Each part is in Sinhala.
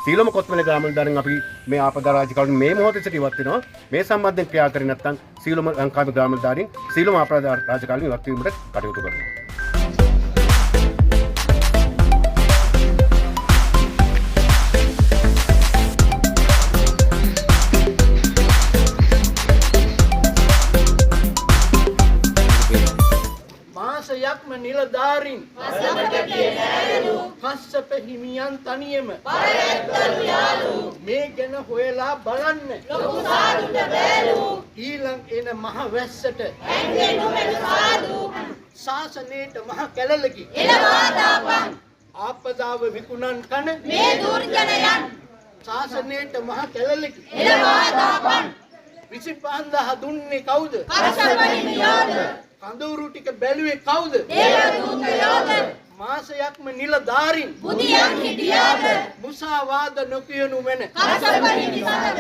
සීලම කොත්මලේ ග්‍රාම නිලධාරීන් අපි මේ ආපදා රාජකාරිය මේ මොහොතේ සිට ඉවත් වෙනවා. මේ සම්බන්ධයෙන් ක්‍රියා කරේ නැත්නම් සීලම ලංකාවේ ග්‍රාම නිලධාරීන් සීලම ආපදා රාජකාරිය ඉවත් වීමට කටයුතු කරනවා. මාසයක්ම නිලධාරීන් කස්සප හිමියන් තනියම මේ ගැන හොයලා බලන්න ඊළඟ එන මහ වැස්සට ශාසනයට මහ කැළලකි ආපදාව විකුණන් කන මේ දුර්ජනයන් ශාසනයට මහ කැළලකි 25000 දුන්නේ කවුද? කස්සප හිමියෝද? කඳවුරු ටික බැලුවේ කවුද? දේවදූතයෝද? මාසයක්ම නිලධාරීන් බුදියන් හිටියාද? මුසාවාද නොකියනු මැන කස්සප හිමිසමද?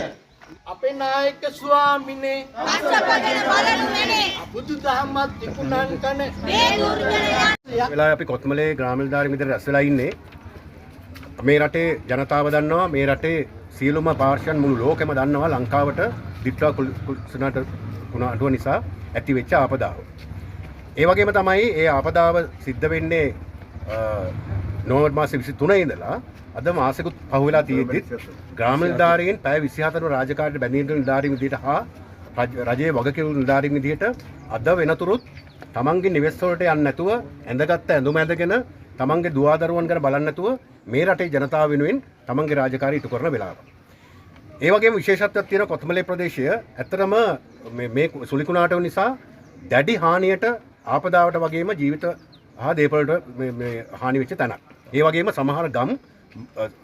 අපේ නායක ස්වාමිනේ කස්සප ගැන බලනු මැනේ බුදුදහමත් විකුණන් කන මේ දුර්ජනයන්. වෙලාවේ අපි කොත්මලේ ග්‍රාම නිලධාරීන් විතර රැස් වෙලා ඉන්නේ. මේ රටේ ජනතාව දන්නවා මේ රටේ සියලුම පාර්ශ්වයන් මුළු ලෝකෙම දන්නවා ලංකාවට දිට්ඨා කුලසුනාට උනාටුව නිසා ඇති වෙච්ච ආපදාව. ඒ වගේම තමයි ඒ ආපදාව සිද්ධ වෙන්නේ නොවැම්බර් මාසේ 23 ඉඳලා අද මාසෙකුත් පහුවෙලා තියෙද්දි ග්‍රාම නිලධාරීන් පැය 24 රාජකාරියට බැඳීම් නිලධාරීන් විදිහට හා රජයේ වගකීම් නිලධාරීන් විදිහට අද වෙනතුරුත් තමන්ගේ නිවෙස් වලට යන්නේ නැතුව ඇඳගත්ත ඇඳුම ඇඳගෙන තමන්ගේ දුවදරුවන් ගැන බලන්නේ නැතුව මේ රටේ ජනතාව වෙනුවෙන් තමන්ගේ රාජකාරිය ඉටු කරන වෙලාව. ඒ වගේම විශේෂත්වයක් තියෙන කොත්මලේ ප්‍රදේශය ඇත්තටම මේ සුලිකුණාටව නිසා දැඩි හානියට ආපදාවට වගේම ජීවිත හා දේපලට මේ හානි වෙච්ච තැනක්. ඒ වගේම සමහර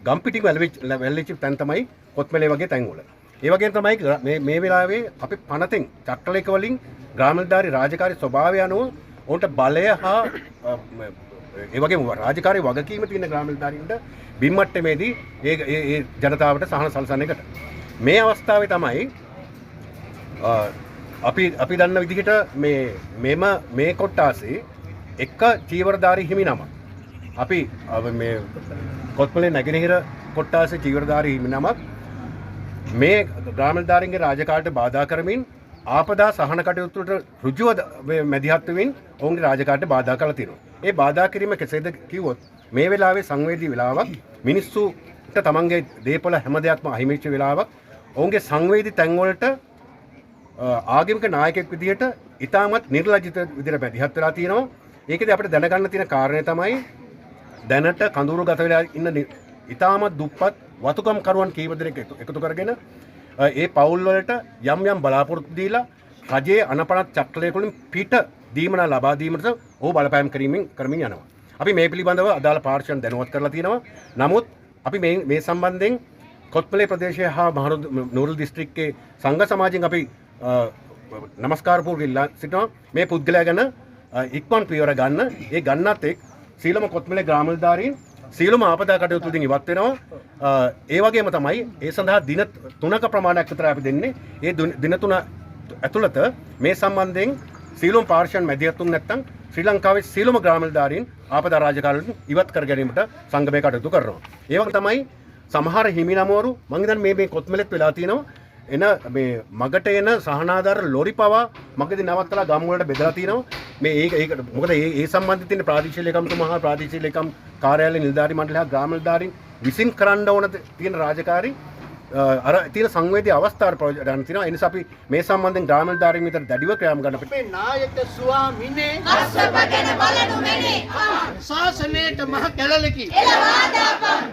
ගම් පිටින් වැල්වෙච්ච තැන් තමයි කොත්මලේ වගේ තැන්වල. ඒ වගේම තමයි මේ වෙලාවේ අපි පනතෙන් චක්‍රලේඛ වලින් ග්‍රාම නිලධාරී රාජකාරී ස්වභාවය අනුව උන්ට බලය හා ඒ වගේම රාජකාරී වගකීම තියෙන ග්‍රාම නිලධාරීන්ට බිම්මට්ටමේදී ඒ ජනතාවට සහන සලසන එකට මේ අවස්ථාවේ තමයි අපි දන්න විදිහට මේ කොට්ටාසේ එක චීවරධාරී හිමි නම අපි මේ කොත්මලේ නැගෙනහිර කොට්ටාසේ චීවරධාරී හිමි නමක් මේ ග්‍රාම නිලධාරීන්ගේ රාජකාරියට බාධා කරමින් ආපදා සහන කටයුතු වලට ඍජුව මැදිහත් වෙමින් ඔවුන්ගේ රාජකාරියට බාධා කළා තියෙනවා. ඒ බාධා කිරීම කෙසේද කිව්වොත් මේ වෙලාවේ සංවේදී වෙලාවක් මිනිස්සුන්ට තමන්ගේ දේපල හැම දෙයක්ම අහිමි වෙච්ච වෙලාවක් ඔවුන්ගේ සංවේදී තැන් වලට ආගමික නායකයෙක් විදිහට ඉතාමත් නිර්ලජ්ජිත විදිහට මැදිහත් වෙලා තියෙනවා. ඒකදී අපිට දැනගන්න තියෙන කාරණේ තමයි දැනට කඳුරු ගත වෙලා ඉන්න ඉතාමත් දුප්පත් වතුකම් කරුවන් කීප දෙනෙක් එකතු කරගෙන ඒ පවුල් වලට යම් යම් බලාපොරොත්තු දීලා රජයේ අනපනත් චක්‍රලේඛ වලින් පිට දීමන ලබා දීමට ඕ බලපෑම් කරමින් යනවා. අපි මේ පිළිබඳව අදාළ පාර්ශ්වයන් දැනුවත් කරලා තියෙනවා. නමුත් අපි මේ සම්බන්ධයෙන් කොත්මලේ ප්‍රදේශය හා මහනුවර දිස්ත්‍රික්කයේ සංඝ සමාජයෙන් අපි නමස්කාර පූර්වක සිටිනවා. මේ පුද්ගලයා ගැන ඉක්මන් පියවර ගන්න. ඒ ගන්නත් එක් සීලම කොත්මලේ ග්‍රාම නිලධාරීන් සීලම ආපදා කටයුතු වලින් ඉවත් වෙනවා. ඒ වගේම තමයි ඒ සඳහා දින 3ක ප්‍රමාණයක් විතර අපි දෙන්නේ. ඒ දින 3 ඇතුළත මේ සම්බන්ධයෙන් සීලම පාර්ශ්වයන් මැදිහත් වුනේ නැත්නම් ශ්‍රී ලංකාවේ සීලම ග්‍රාම නිලධාරීන් ආපදා රාජකාරියෙන් ඉවත් කර ගැනීමට සංගමයේ කටයුතු කරනවා. ඒ වගේ තමයි සමහර හිමිනමවරු මම හිතන්නේ මේ කොත්මලෙත් වෙලා තියෙනවා. එන මේ මගට එන සහනාධාර ලොරි පවා මගදී නවත්තලා ගම් වලට බෙදලා තියෙනවා. මේ ඒක මොකද ඒ සම්බන්ධයෙන් තියෙන ප්‍රාදේශීය ලේකම්තුමා ප්‍රාදේශීය ලේකම් කාර්යාලය නිලධාරී මණ්ඩලය ග්‍රාම නිලධාරීන් විසින් කරන්න ඕන තියෙන රාජකාරී අර තියෙන සංවේදී අවස්ථාවට ප්‍රයෝජන තියෙනවා. ඒ නිසා අපි මේ සම්බන්ධයෙන් ග්‍රාම නිලධාරීන් විතර දැඩිව ක්‍රියාම් ගන්න අපිට මේ නායක ස්වාමිනේ කස්සප ගැන බලනු මැනේ ශාසනයට මහ කැළලකි එළවා දාපන්